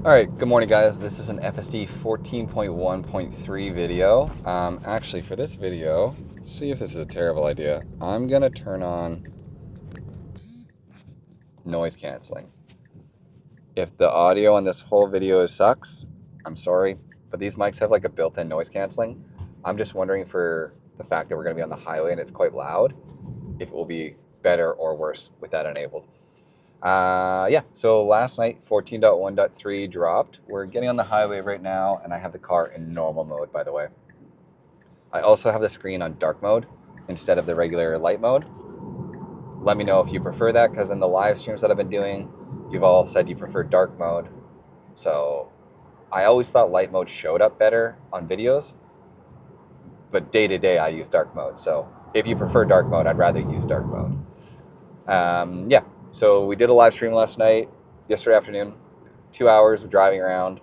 All right, good morning guys. This is an FSD 14.1.3 video. Actually for this video, let's see if this is a terrible idea. I'm gonna turn on noise canceling. If the audio on this whole video sucks, I'm sorry, but these mics have like a built-in noise canceling. I'm just wondering, for the fact that we're gonna be on the highway and it's quite loud, if it will be better or worse with that enabled. Yeah, so last night 14.1.3 dropped. We're getting on the highway right now, and I have the car in normal mode, by the way. I also have the screen on dark mode instead of the regular light mode. Let me know if you prefer that, because in the live streams that I've been doing, you've all said you prefer dark mode. So I always thought light mode showed up better on videos, but day to day I use dark mode. So if you prefer dark mode, I'd rather use dark mode. Yeah, so we did a live stream last night, yesterday afternoon, 2 hours of driving around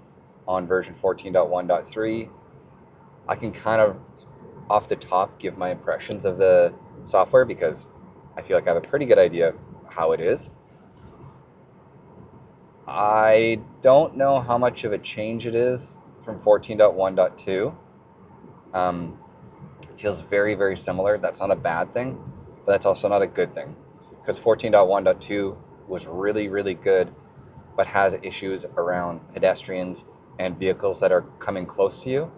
on version 14.1.3. I can kind of, off the top, give my impressions of the software because I feel like I have a pretty good idea of how it is. I don't know how much of a change it is from 14.1.2. It feels very, very similar. That's not a bad thing, but that's also not a good thing, because 14.1.2 was really, really good, but has issues around pedestrians and vehicles that are coming close to you.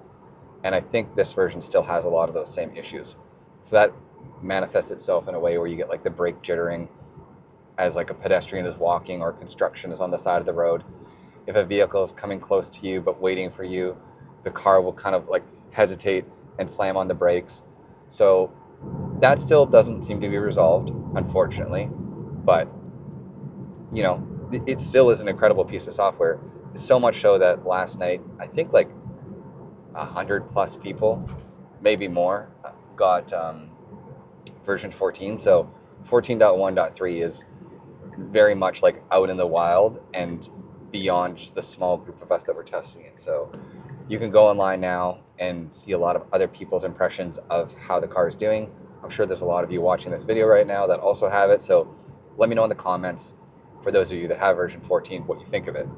And I think this version still has a lot of those same issues. So that manifests itself in a way where you get like the brake jittering as like a pedestrian is walking or construction is on the side of the road. If a vehicle is coming close to you but waiting for you, the car will kind of like hesitate and slam on the brakes. So that still doesn't seem to be resolved, unfortunately. But, you know, it still is an incredible piece of software. So much so that last night, I think like 100+ people, maybe more, got version 14. So 14.1.3 is very much like out in the wild and beyond just the small group of us that were testing it. So you can go online now and see a lot of other people's impressions of how the car is doing. I'm sure there's a lot of you watching this video right now that also have it. So let me know in the comments, for those of you that have version 14, what you think of it.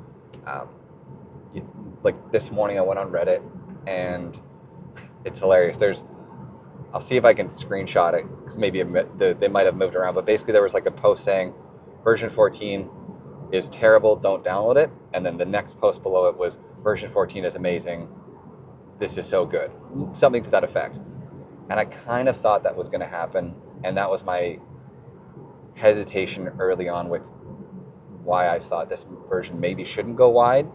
Like this morning I went on Reddit, and it's hilarious. I'll see if I can screenshot it, because maybe they might have moved around, but basically there was like a post saying version 14 is terrible, don't download it. And then the next post below it was version 14 is amazing, this is so good. Something to that effect. And I kind of thought that was going to happen, and that was my hesitation early on with why I thought this version maybe shouldn't go wide.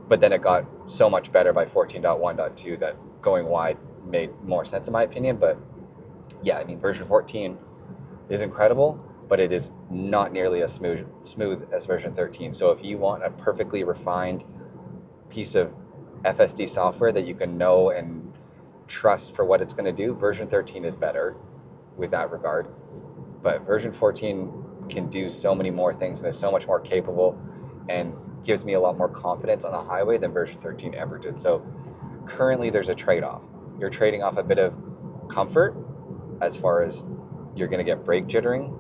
But then it got so much better by 14.1.2 that going wide made more sense in my opinion. But yeah, I mean, version 14 is incredible, but it is not nearly as smooth as version 13. So if you want a perfectly refined piece of FSD software that you can know and trust for what it's going to do, version 13 is better with that regard. But version 14 can do so many more things and is so much more capable and gives me a lot more confidence on the highway than version 13 ever did. So currently there's a trade-off. You're trading off a bit of comfort, as far as you're going to get brake jittering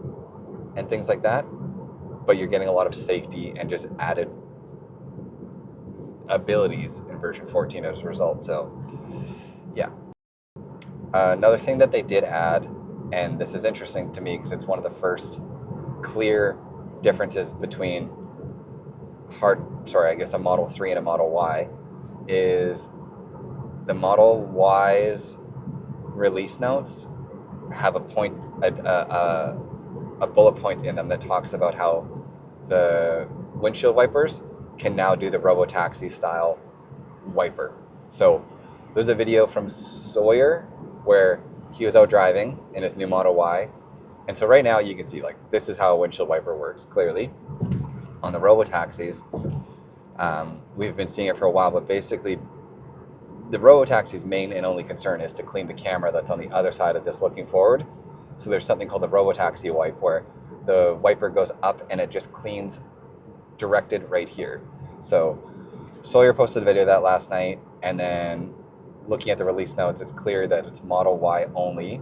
and things like that, but you're getting a lot of safety and just added abilities in version 14 as a result. So yeah. Another thing that they did add, and this is interesting to me because it's one of the first clear differences between a Model 3 and a Model Y, is the Model Y's release notes have a bullet point in them that talks about how the windshield wipers can now do the Robotaxi style wiper. So there's a video from Sawyer where he was out driving in his new Model Y. And so right now you can see, like, this is how a windshield wiper works, clearly. On the Robotaxis, we've been seeing it for a while, but basically the Robotaxi's main and only concern is to clean the camera that's on the other side of this looking forward. So there's something called the Robotaxi wipe, where the wiper goes up and it just cleans directed right here. So Sawyer posted a video of that last night, and then looking at the release notes, it's clear that it's Model Y only.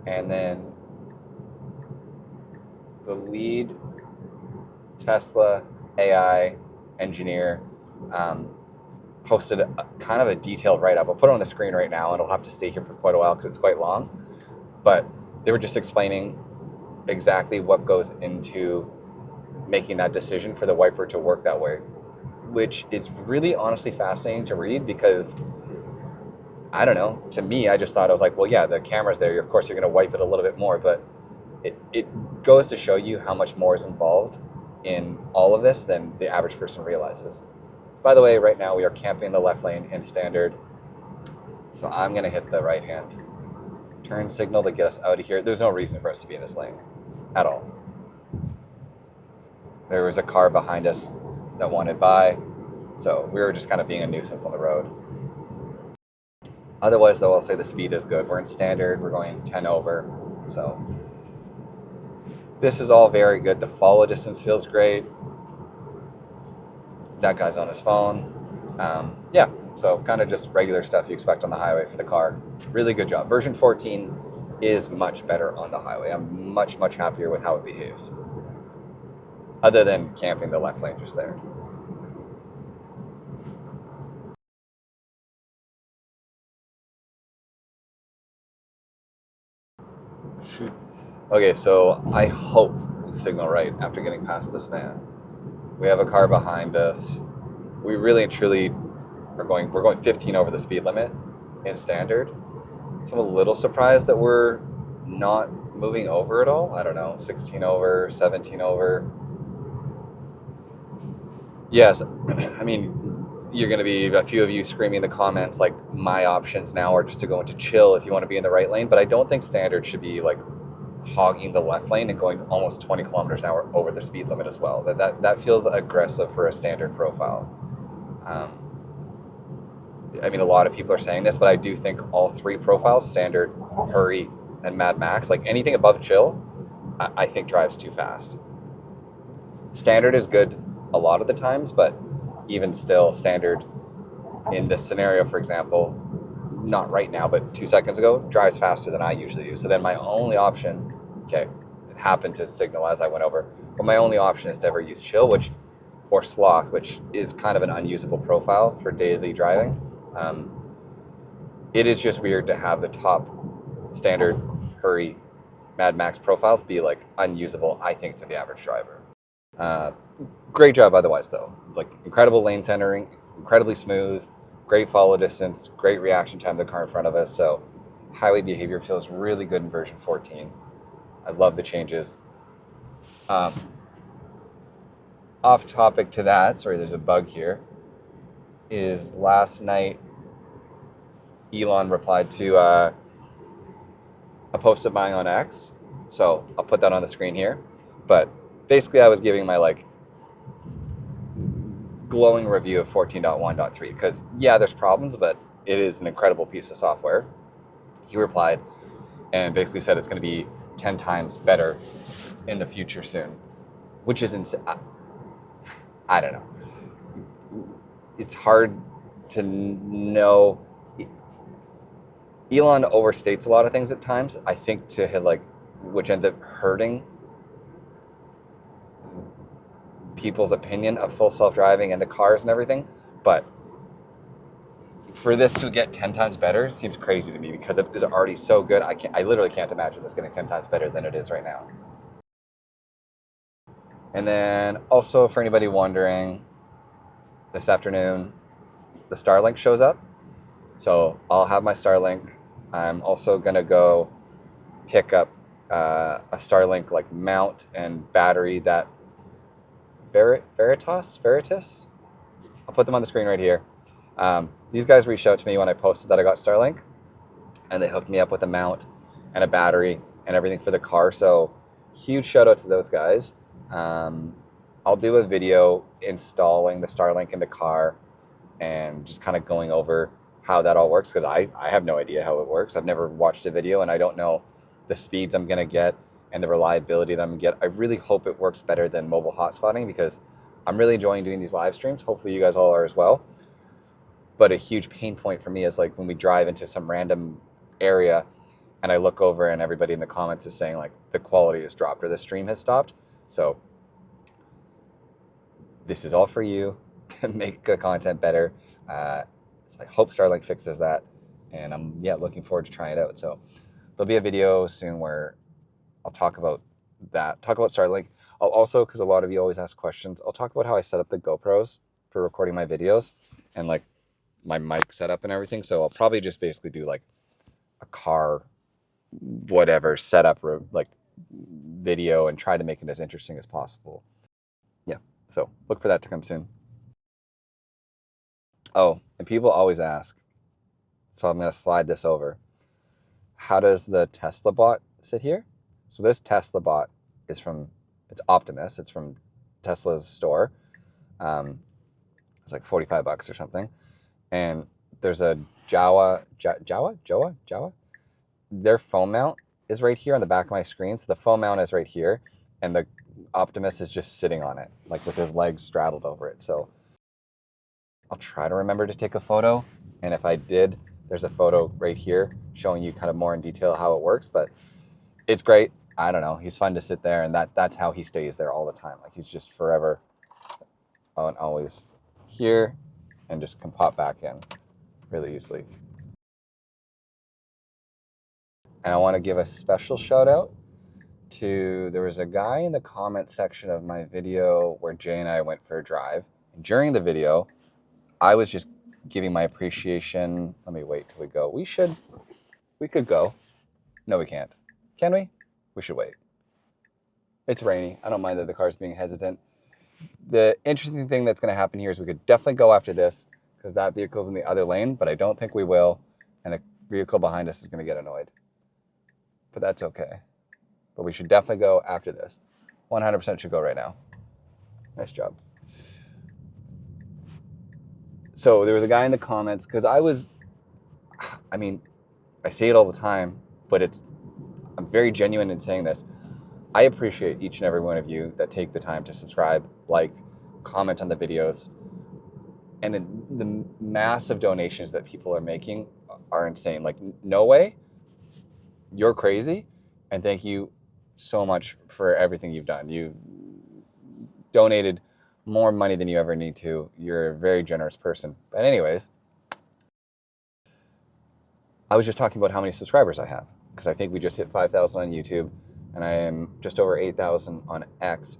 And then the lead Tesla AI engineer posted kind of a detailed write-up. I'll put it on the screen right now, and it'll have to stay here for quite a while because it's quite long. But they were just explaining exactly what goes into making that decision for the wiper to work that way, which is really honestly fascinating to read because, I don't know, to me, I just thought, I was like, well, yeah, the camera's there. Of course, you're going to wipe it a little bit more, but it goes to show you how much more is involved in all of this than the average person realizes. By the way, right now we are camping the left lane in standard. So I'm going to hit the right hand turn signal to get us out of here. There's no reason for us to be in this lane at all. There was a car behind us that wanted by, so we were just kind of being a nuisance on the road. Otherwise, though, I'll say the speed is good. We're in standard. We're going 10 over, so this is all very good. The follow distance feels great. That guy's on his phone. Yeah, so kind of just regular stuff you expect on the highway for the car. Really good job. Version 14 is much better on the highway. I'm much, much happier with how it behaves. Other than camping the left lane just there. Shoot. Okay, so I hope we signal right after getting past this van. We have a car behind us. We really and truly we're going 15 over the speed limit in standard. So I'm a little surprised that we're not moving over at all. I don't know, 16 over, 17 over. Yes, I mean, you're going to be a few of you screaming in the comments like my options now are just to go into chill if you want to be in the right lane, but I don't think standard should be like hogging the left lane and going almost 20 kilometers an hour over the speed limit as well. That feels aggressive for a standard profile. I mean, a lot of people are saying this, but I do think all three profiles, standard, hurry, and Mad Max, like anything above chill, I think drives too fast. Standard is good a lot of the times, but even still, standard in this scenario, for example, not right now, but 2 seconds ago, drives faster than I usually do. So then my only option, okay, it happened to signal as I went over, but my only option is to ever use chill, or sloth, which is kind of an unusable profile for daily driving. It is just weird to have the top standard, hurry, Mad Max profiles be like unusable, I think, to the average driver. Great job otherwise, though. Like incredible lane centering, incredibly smooth, great follow distance, great reaction time to the car in front of us. So highway behavior feels really good in version 14. I love the changes. Off topic to that, sorry, there's a bug here, is last night Elon replied to a post of mine on X. So I'll put that on the screen here. But basically I was giving my like glowing review of 14.1.3 because yeah, there's problems, but it is an incredible piece of software. He replied and basically said it's going to be 10 times better in the future soon, which is insane. I don't know. It's hard to know. Elon overstates a lot of things at times, I think, to hit like, which ends up hurting people's opinion of full self-driving and the cars and everything. But for this to get 10 times better seems crazy to me because it is already so good. I literally can't imagine this getting 10 times better than it is right now. And then also for anybody wondering, this afternoon, the Starlink shows up. So I'll have my Starlink. I'm also gonna go pick up a Starlink like mount and battery that Veritas? I'll put them on the screen right here. These guys reached out to me when I posted that I got Starlink, and they hooked me up with a mount and a battery and everything for the car. So huge shout out to those guys. I'll do a video installing the Starlink in the car and just kind of going over how that all works because I have no idea how it works. I've never watched a video and I don't know the speeds I'm going to get and the reliability that I'm going to get. I really hope it works better than mobile hotspotting because I'm really enjoying doing these live streams. Hopefully you guys all are as well. But a huge pain point for me is like when we drive into some random area and I look over and everybody in the comments is saying like the quality has dropped or the stream has stopped. So this is all for you. to make the content better. So I hope Starlink fixes that, and I'm looking forward to trying it out. So there'll be a video soon where I'll talk about that, talk about Starlink. I'll also, because a lot of you always ask questions, I'll talk about how I set up the GoPros for recording my videos and like my mic setup and everything. So I'll probably just basically do like a car, whatever setup, like video, and try to make it as interesting as possible. Yeah, so look for that to come soon. Oh, and people always ask, so I'm going to slide this over. How does the Tesla bot sit here? So this Tesla bot is it's Optimus. It's from Tesla's store. It's like $45 or something. And there's a Jawa. Their phone mount is right here on the back of my screen. So the phone mount is right here, and the Optimus is just sitting on it, like with his legs straddled over it. So I'll try to remember to take a photo. And if I did, there's a photo right here showing you kind of more in detail how it works. But it's great. I don't know. He's fun to sit there, and that's how he stays there all the time. Like he's just forever and always here, and just can pop back in really easily. And I want to give a special shout out to, there was a guy in the comment section of my video where Jay and I went for a drive. And during the video, I was just giving my appreciation. Let me wait till we go. We could go. No, we can't. Can we? We should wait. It's rainy. I don't mind that the car's being hesitant. The interesting thing that's going to happen here is we could definitely go after this because that vehicle's in the other lane, but I don't think we will. And the vehicle behind us is going to get annoyed. But that's okay. But we should definitely go after this. 100% should go right now. Nice job. So there was a guy in the comments, because I say it all the time, but I'm very genuine in saying this. I appreciate each and every one of you that take the time to subscribe, like, comment on the videos. And the massive donations that people are making are insane. Like, no way, you're crazy. And thank you so much for everything you've done. You've donated more money than you ever need to. You're a very generous person. But anyways, I was just talking about how many subscribers I have, because I think we just hit 5,000 on YouTube, and I am just over 8,000 on X.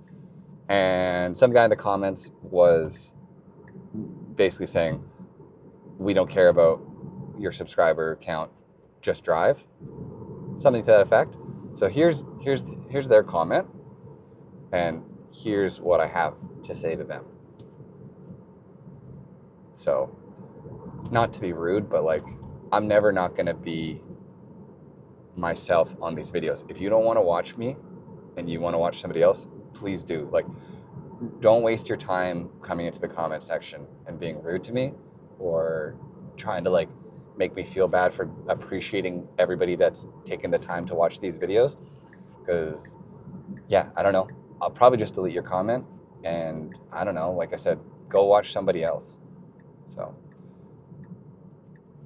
And some guy in the comments was basically saying, we don't care about your subscriber count, just drive. Something to that effect. So here's their comment, and here's what I have to say to them. So, not to be rude, but like, I'm never not going to be myself on these videos. If you don't want to watch me and you want to watch somebody else, please do. Like, don't waste your time coming into the comment section and being rude to me or trying to like make me feel bad for appreciating everybody that's taken the time to watch these videos. Because I don't know, I'll probably just delete your comment, and I don't know, like I said, go watch somebody else. So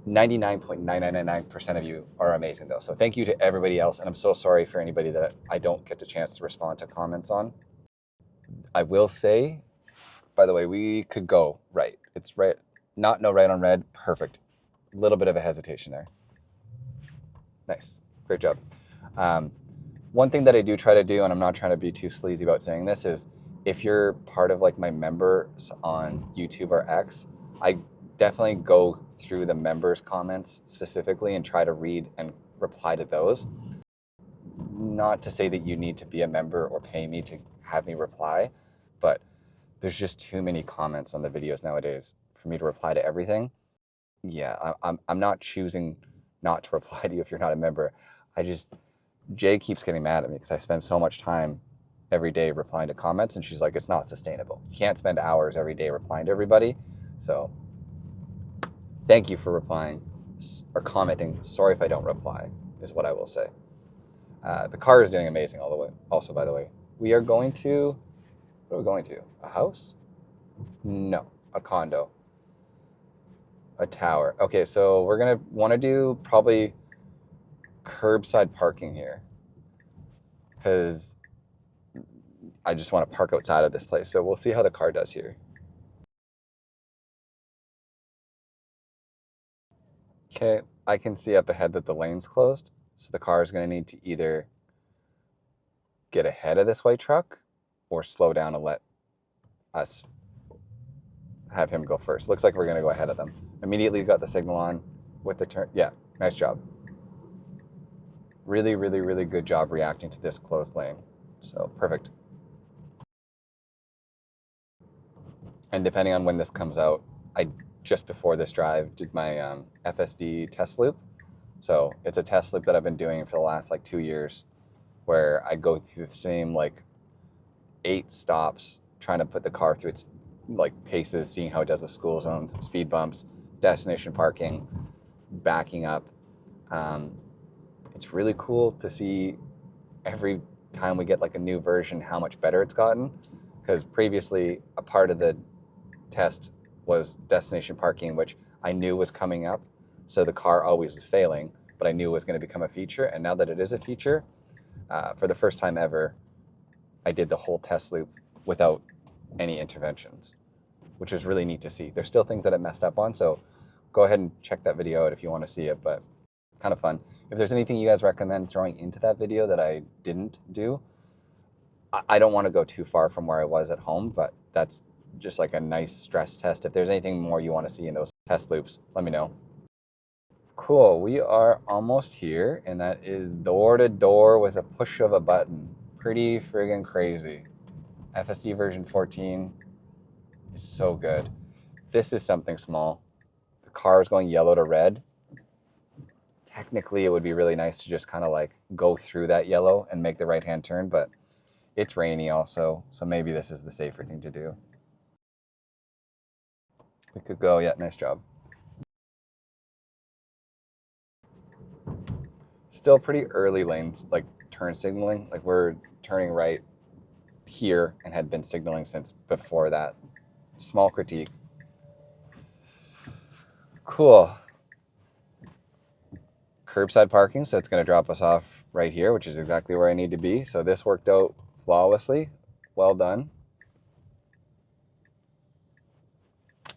99.9999% of you are amazing though. So thank you to everybody else. And I'm so sorry for anybody that I don't get the chance to respond to comments on. I will say, by the way, we could go right. It's right. Not no right on red. Perfect. A little bit of a hesitation there. Nice. Great job. One thing that I do try to do, and I'm not trying to be too sleazy about saying this, is if you're part of like my members on YouTube or X, I definitely go through the members' comments specifically and try to read and reply to those. Not to say that you need to be a member or pay me to have me reply, but there's just too many comments on the videos nowadays for me to reply to everything. Yeah, I'm not choosing not to reply to you if you're not a member. Jay keeps getting mad at me because I spend so much time every day replying to comments, and she's like, it's not sustainable. You can't spend hours every day replying to everybody. So thank you for replying or commenting. Sorry if I don't reply, is what I will say. The car is doing amazing all the way. Also, by the way, we are going to, what are we going to? A house? No, a condo. A tower. Okay, so we're gonna want to do probably curbside parking here, because I just want to park outside of this place. So we'll see how the car does here. Okay, I can see up ahead that the lane's closed, so the car is going to need to either get ahead of this white truck or slow down and let us have him go first. Looks like we're going to go ahead of them. Immediately got the signal on with the turn. Yeah, nice job. Really, really, really good job reacting to this closed lane. So perfect. And depending on when this comes out, I just before this drive did my FSD test loop. So it's a test loop that I've been doing for the last like 2 years, where I go through the same like 8 stops trying to put the car through its like paces, seeing how it does with school zones, speed bumps, destination parking, backing up. It's really cool to see every time we get like a new version how much better it's gotten, because previously a part of the test was destination parking, which I knew was coming up, so the car always was failing, but I knew it was going to become a feature. And now that it is a feature, for the first time ever, I did the whole test loop without any interventions, which was really neat to see. There's still things that it messed up on, so go ahead and check that video out if you want to see it, but kind of fun. If there's anything you guys recommend throwing into that video that I didn't do, I don't want to go too far from where I was at home, but that's just like a nice stress test. If there's anything more you want to see in those test loops, let me know. Cool, we are almost here, and that is door to door with a push of a button. Pretty friggin' crazy. FSD version 14 is so good. This is something small. The car is going yellow to red. Technically, it would be really nice to just kind of like go through that yellow and make the right-hand turn, but it's rainy also, so maybe this is the safer thing to do. We could go, yeah, nice job. Still pretty early lanes, like turn signaling. Like we're turning right here and had been signaling since before that. Small critique. Cool. Curbside parking, so it's going to drop us off right here, which is exactly where I need to be. So this worked out flawlessly. Well done.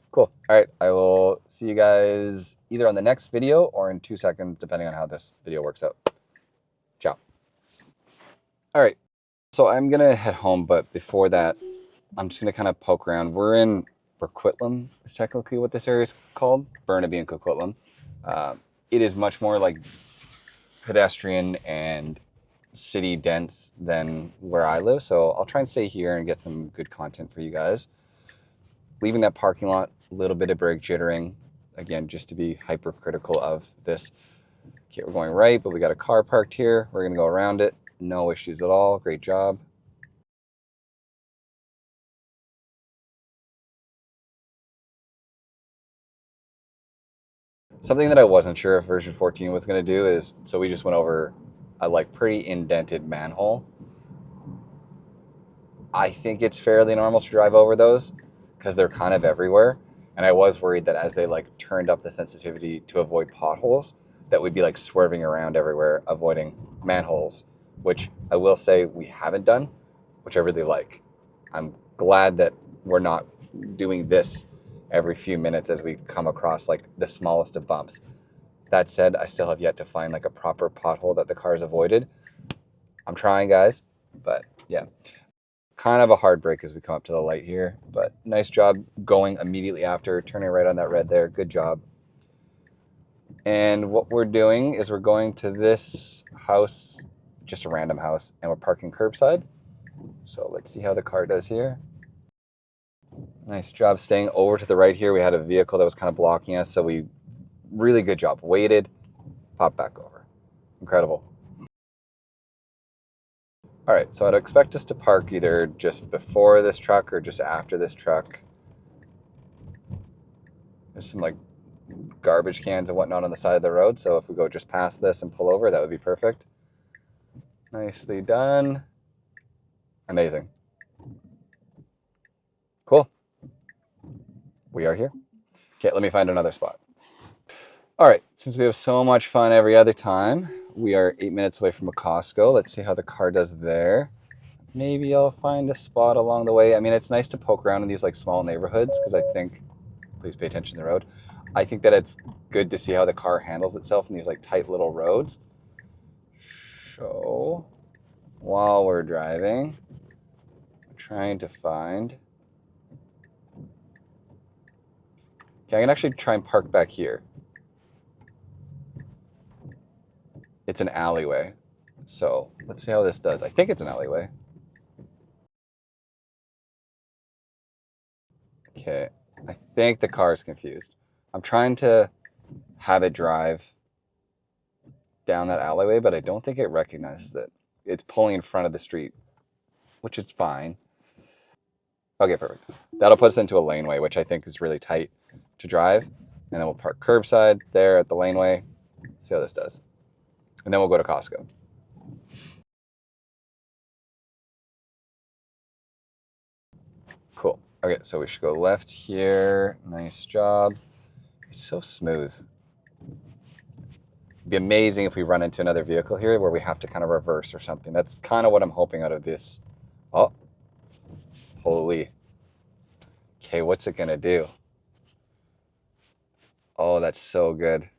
Cool. All right, I will see you guys either on the next video or in 2 seconds, depending on how this video works out. Ciao. All right, so I'm going to head home, but before that, I'm just going to kind of poke around. We're in Burquitlam is technically what this area is called, Burnaby and Coquitlam. It is much more like pedestrian and city dense than where I live, so I'll try and stay here and get some good content for you guys. Leaving that parking lot, a little bit of brake jittering, again, just to be hypercritical of this. Okay, we're going right, but we got a car parked here. We're going to go around it. No issues at all. Great job. Something that I wasn't sure if version 14 was going to do is, so we just went over a like pretty indented manhole. I think it's fairly normal to drive over those because they're kind of everywhere. And I was worried that as they like turned up the sensitivity to avoid potholes, that we'd be like swerving around everywhere, avoiding manholes, which I will say we haven't done, which I really like. I'm glad that we're not doing this every few minutes as we come across like the smallest of bumps. That said, I still have yet to find like a proper pothole that the car's avoided. I'm trying, guys, but yeah. Kind of a hard break as we come up to the light here, but nice job going immediately after, turning right on that red there. Good job. And what we're doing is we're going to this house, just a random house, and we're parking curbside. So let's see how the car does here. Nice job staying over to the right here. We had a vehicle that was kind of blocking us, so we really good job. Waited, popped back over. Incredible. All right, so I'd expect us to park either just before this truck or just after this truck. There's some like garbage cans and whatnot on the side of the road, so if we go just past this and pull over, that would be perfect. Nicely done. Amazing. Cool. We are here. Okay, let me find another spot. All right, since we have so much fun every other time, we are 8 minutes away from a Costco. Let's see how the car does there. Maybe I'll find a spot along the way. I mean, it's nice to poke around in these like small neighborhoods because I think Please pay attention to the road. I think that it's good to see how the car handles itself in these like tight little roads. So while we're driving, I'm trying to find. Okay, I can actually try and park back here. It's an alleyway. So let's see how this does. I think it's an alleyway. Okay, I think the car is confused. I'm trying to have it drive down that alleyway, but I don't think it recognizes it. It's pulling in front of the street, which is fine. Okay, perfect. That'll put us into a laneway, which I think is really tight to drive. And then we'll park curbside there at the laneway. See how this does. And then we'll go to Costco. Cool. Okay, so we should go left here. Nice job. It's so smooth. It'd be amazing if we run into another vehicle here where we have to kind of reverse or something. That's kind of what I'm hoping out of this. Oh, holy. Okay, what's it gonna do? Oh, that's so good.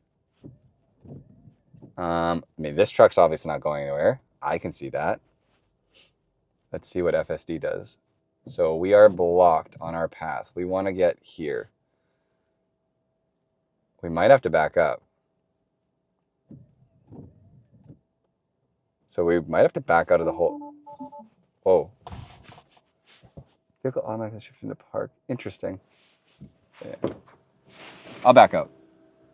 I mean, this truck's obviously not going anywhere. I can see that. Let's see what FSD does. So we are blocked on our path. We want to get here. We might have to back up. So we might have to back out of the whole. Whoa. Vehicle automatically shift into park. Interesting. Yeah. I'll back out.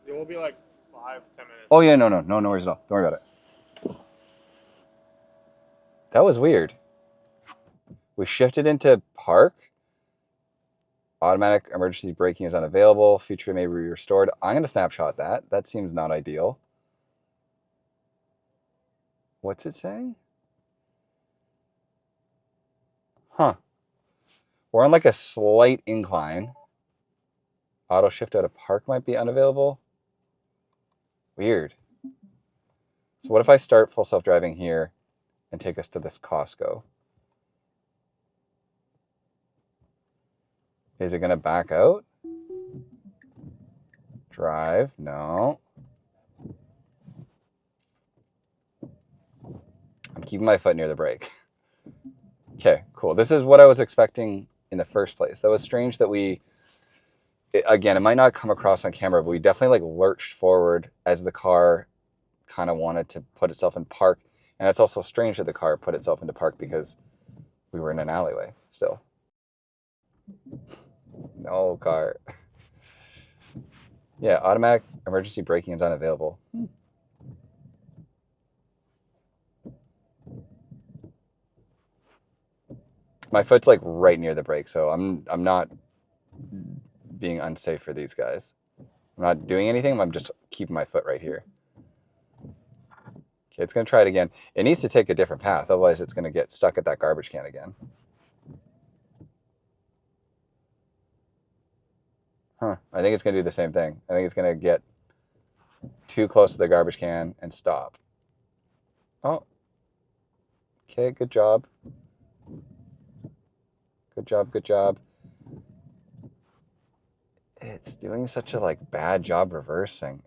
It will be like 5-10 minutes. Oh yeah, no worries at all. Don't worry about it. That was weird. We shifted into park. Automatic emergency braking is unavailable. Feature may be restored. I'm going to snapshot that. That seems not ideal. What's it saying? Huh. We're on like a slight incline. Auto shift out of park might be unavailable. Weird. So what if I start full self-driving here and take us to this Costco? Is it going to back out? Drive? No. I'm keeping my foot near the brake. Okay, cool. This is what I was expecting in the first place. That was strange that again, it might not come across on camera, but we definitely like lurched forward as the car kind of wanted to put itself in park. And it's also strange that the car put itself into park because we were in an alleyway still. No, car. Yeah, automatic emergency braking is unavailable. My foot's like right near the brake, so I'm not being unsafe for these guys. I'm not doing anything, I'm just keeping my foot right here. Okay, it's gonna try it again. It needs to take a different path, otherwise it's gonna get stuck at that garbage can again. Huh, I think it's gonna do the same thing. I think it's gonna get too close to the garbage can and stop. Oh, okay, good job. Good job, good job. It's doing such a like bad job reversing.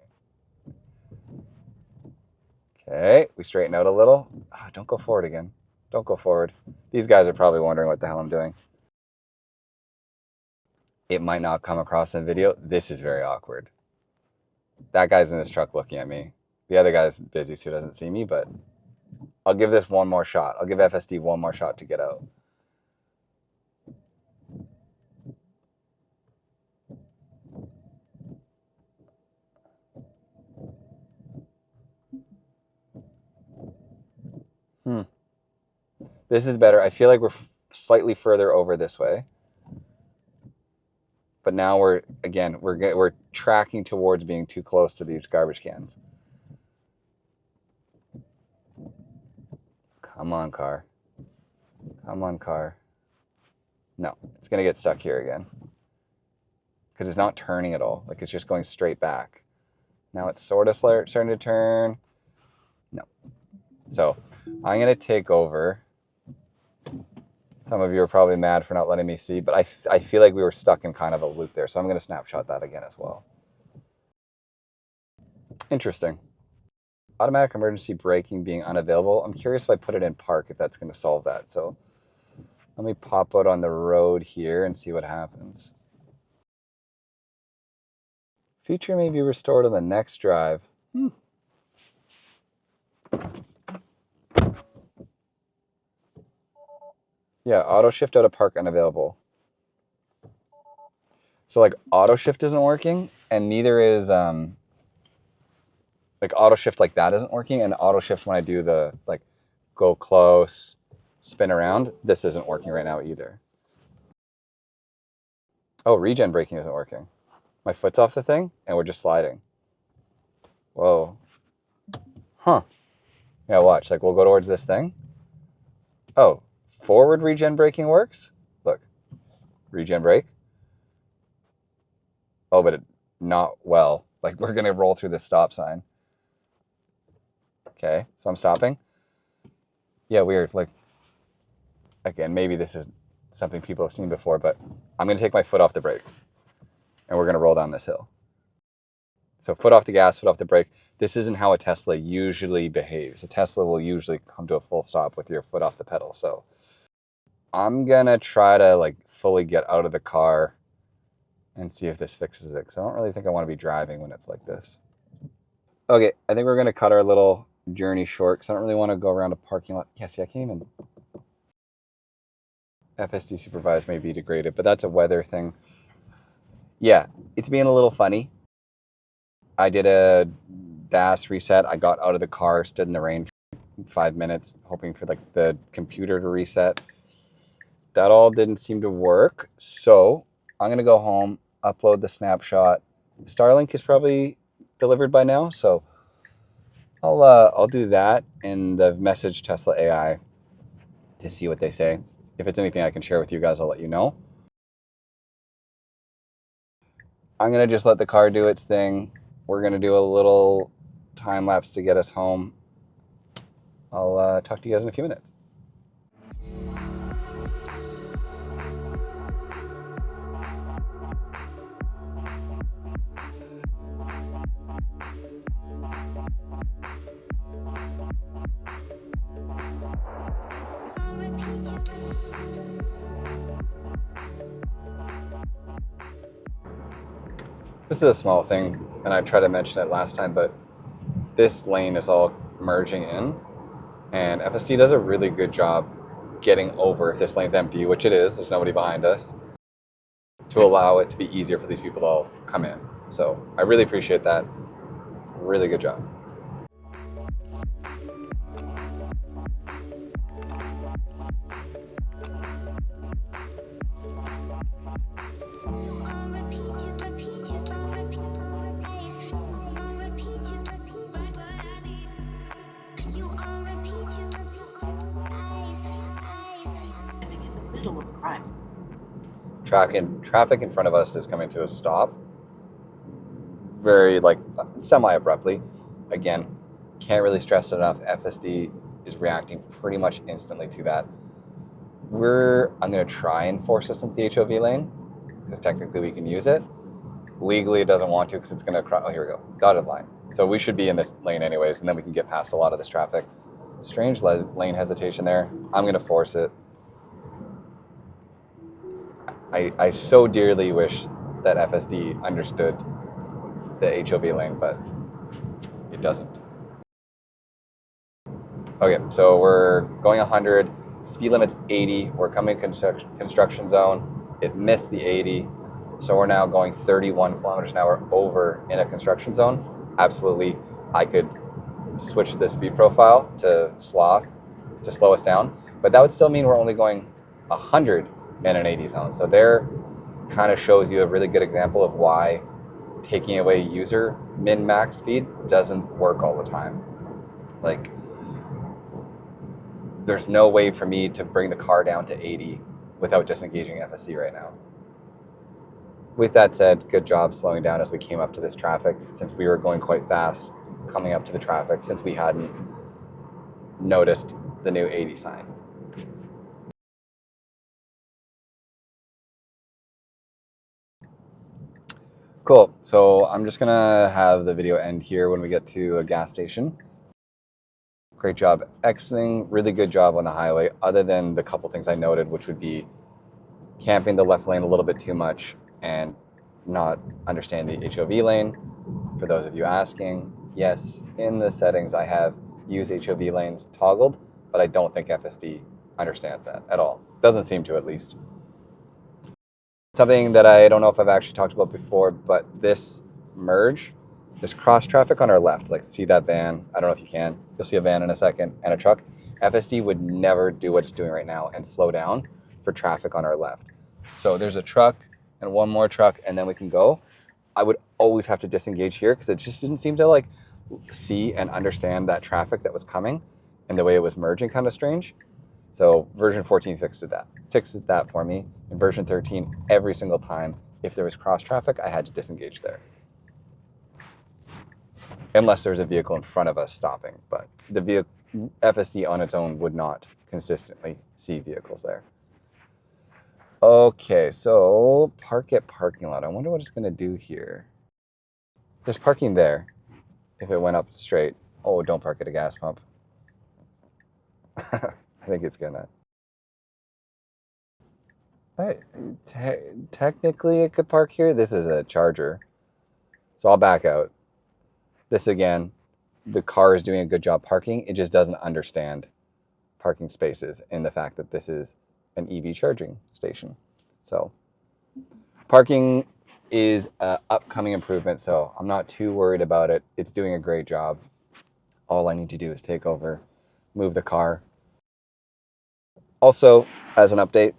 Okay, we straighten out a little. Oh, don't go forward again. Don't go forward. These guys are probably wondering what the hell I'm doing. It might not come across in video. This is very awkward. That guy's in his truck looking at me. The other guy's busy, so he doesn't see me, but I'll give this one more shot. I'll give FSD one more shot to get out. This is better. I feel like we're slightly further over this way. But now we're tracking towards being too close to these garbage cans. Come on, car. Come on, car. No, it's going to get stuck here again. Because it's not turning at all. Like, it's just going straight back. Now it's sort of starting to turn. No. So I'm going to take over Some of you are probably mad for not letting me see, but I feel like we were stuck in kind of a loop there, so I'm going to snapshot that again as well. Interesting. Automatic emergency braking being unavailable. I'm curious if I put it in park, if that's going to solve that. So let me pop out on the road here and see what happens. Feature may be restored on the next drive. Yeah, auto shift out of park unavailable. So like auto shift isn't working, and neither is like auto shift like that isn't working, and auto shift when I do the like go close, spin around, this isn't working right now either. Oh, regen braking isn't working. My foot's off the thing and we're just sliding. Whoa. Huh. Yeah, watch. Like we'll go towards this thing. Oh, forward regen braking works. Look, regen brake. Oh, but not well. Like we're gonna roll through the stop sign. Okay, so I'm stopping. Yeah, weird. Like, again, maybe this is something people have seen before, but I'm gonna take my foot off the brake and we're gonna roll down this hill. So foot off the gas, foot off the brake. This isn't how a Tesla usually behaves. A Tesla will usually come to a full stop with your foot off the pedal. So I'm gonna try to like fully get out of the car and see if this fixes it, because I don't really think I want to be driving when it's like this. Okay, I think we're gonna cut our little journey short because I don't really want to go around a parking lot. Yeah, see, I can't even. FSD supervised may be degraded, but that's a weather thing. Yeah, it's being a little funny. I did a DAS reset. I got out of the car, stood in the rain for 5 minutes, hoping for like the computer to reset. That all didn't seem to work. So I'm gonna go home, upload the snapshot. Starlink is probably delivered by now, so I'll do that and the message Tesla AI to see what they say. If it's anything I can share with you guys, I'll let you know. I'm gonna just let the car do its thing. We're gonna do a little time lapse to get us home. I'll talk to you guys in a few minutes. This is a small thing, and I tried to mention it last time, but this lane is all merging in, and FSD does a really good job getting over if this lane's empty, which it is, there's nobody behind us, to allow it to be easier for these people to all come in. So I really appreciate that. Really good job. Of the crimes. Traffic in front of us is coming to a stop very like semi-abruptly. Again, can't really stress it enough. FSD is reacting pretty much instantly to that. I'm going to try and force us into the HOV lane because technically we can use it. Legally it doesn't want to because it's going to oh, here we go, dotted line. So we should be in this lane anyways, and then we can get past a lot of this traffic. Strange lane hesitation there. I'm going to force it. I so dearly wish that FSD understood the HOV lane, but it doesn't. Okay, so we're going 100, speed limit's 80, we're coming construction zone, it missed the 80, so we're now going 31 kilometers an hour over in a construction zone. Absolutely, I could switch the speed profile to sloth to slow us down, but that would still mean we're only going 100 in an 80 zone. So there kind of shows you a really good example of why taking away user min-max speed doesn't work all the time. Like, there's no way for me to bring the car down to 80 without disengaging FSD right now. With that said, good job slowing down as we came up to this traffic, since we were going quite fast coming up to the traffic, since we hadn't noticed the new 80 sign. Cool. So I'm just gonna have the video end here when we get to a gas station. Great job exiting. Really good job on the highway, other than the couple things I noted, which would be camping the left lane a little bit too much and not understanding the HOV lane. For those of you asking, yes, in the settings I have use HOV lanes toggled, but I don't think FSD understands that at all. Doesn't seem to, at least. Something that I don't know if I've actually talked about before, but this merge, this cross traffic on our left, like see that van, I don't know if you can, you'll see a van in a second and a truck. FSD would never do what it's doing right now and slow down for traffic on our left. So there's a truck and one more truck and then we can go. I would always have to disengage here because it just didn't seem to like see and understand that traffic that was coming, and the way it was merging kind of strange. So version 14 fixed that for me. In version 13, every single time, if there was cross traffic, I had to disengage there. Unless there's a vehicle in front of us stopping, but the vehicle, FSD on its own would not consistently see vehicles there. Okay, so park at parking lot. I wonder what it's gonna do here. There's parking there if it went up straight. Oh, don't park at a gas pump. I think it's gonna. Technically, it could park here. This is a charger, so I'll back out. This again, the car is doing a good job parking. It just doesn't understand parking spaces and the fact that this is an EV charging station. So parking is an upcoming improvement, so I'm not too worried about it. It's doing a great job. All I need to do is take over, move the car. Also, as an update,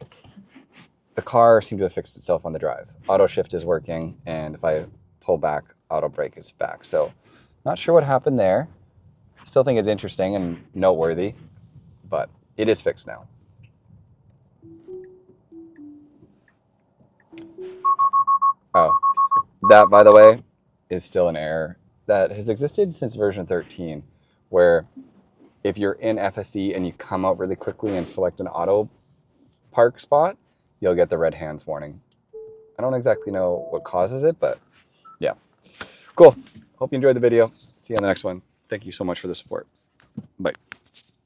the car seemed to have fixed itself on the drive. Auto shift is working, and if I pull back, auto brake is back. So not sure what happened there. Still think it's interesting and noteworthy, but it is fixed now. Oh, that, by the way, is still an error that has existed since version 13, where if you're in FSD and you come out really quickly and select an auto park spot, you'll get the red hands warning. I don't exactly know what causes it, but yeah. Cool. Hope you enjoyed the video. See you on the next one. Thank you so much for the support. Bye.